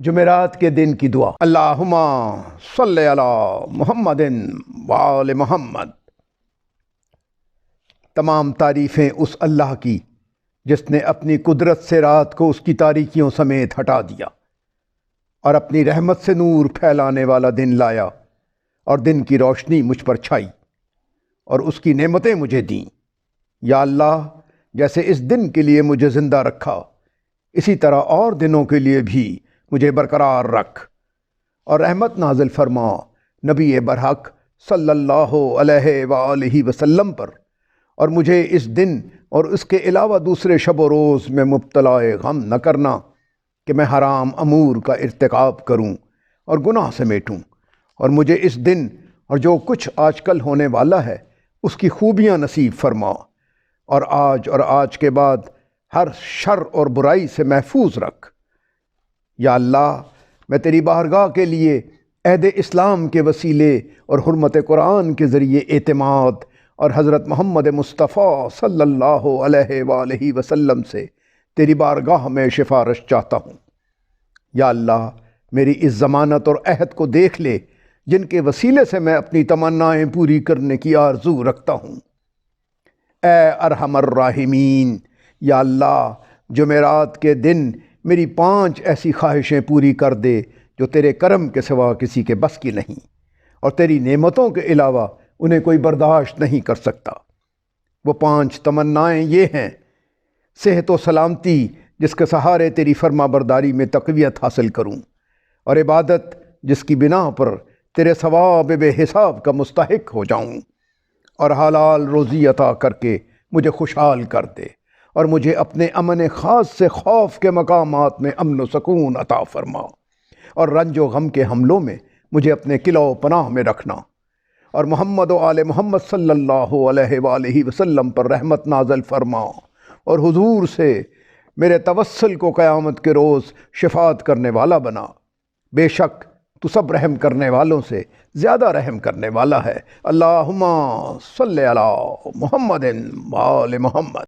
جمعرات کے دن کی دعا۔ اللہم صلی علی محمد وآل محمد۔ تمام تعریفیں اس اللہ کی جس نے اپنی قدرت سے رات کو اس کی تاریکیوں سمیت ہٹا دیا اور اپنی رحمت سے نور پھیلانے والا دن لایا اور دن کی روشنی مجھ پر چھائی اور اس کی نعمتیں مجھے دیں۔ یا اللہ، جیسے اس دن کے لیے مجھے زندہ رکھا اسی طرح اور دنوں کے لیے بھی مجھے برقرار رکھ اور رحمت نازل فرما نبی برحق صلی اللہ علیہ وآلہ وسلم پر، اور مجھے اس دن اور اس کے علاوہ دوسرے شب و روز میں مبتلا غم نہ کرنا کہ میں حرام امور کا ارتکاب کروں اور گناہ سمیٹوں، اور مجھے اس دن اور جو کچھ آج کل ہونے والا ہے اس کی خوبیاں نصیب فرما، اور آج کے بعد ہر شر اور برائی سے محفوظ رکھ۔ یا اللہ، میں تیری بارگاہ کے لیے عہد اسلام کے وسیلے اور حرمت قرآن کے ذریعے اعتماد اور حضرت محمد مصطفیٰ صلی اللہ علیہ وآلہ وسلم سے تیری بارگاہ میں سفارش چاہتا ہوں۔ یا اللہ، میری اس ضمانت اور عہد کو دیکھ لے جن کے وسیلے سے میں اپنی تمنائیں پوری کرنے کی آرزو رکھتا ہوں۔ اے ارحم الراحمین، یا اللہ، جمعرات کے دن میری 5 ایسی خواہشیں پوری کر دے جو تیرے کرم کے سوا کسی کے بس کی نہیں، اور تیری نعمتوں کے علاوہ انہیں کوئی برداشت نہیں کر سکتا۔ وہ 5 تمنائیں یہ ہیں: صحت و سلامتی جس کے سہارے تیری فرما برداری میں تقویت حاصل کروں، اور عبادت جس کی بنا پر تیرے ثواب بے حساب کا مستحق ہو جاؤں، اور حلال روزی عطا کر کے مجھے خوشحال کر دے اور مجھے اپنے امن خاص سے خوف کے مقامات میں امن و سکون عطا فرما، اور رنج و غم کے حملوں میں مجھے اپنے قلعہ و پناہ میں رکھنا، اور محمد و آل محمد صلی اللہ علیہ وآلہ وسلم پر رحمت نازل فرما، اور حضور سے میرے توسل کو قیامت کے روز شفاعت کرنے والا بنا۔ بے شک تو سب رحم کرنے والوں سے زیادہ رحم کرنے والا ہے۔ اللہم صلی علی محمد وآل محمد۔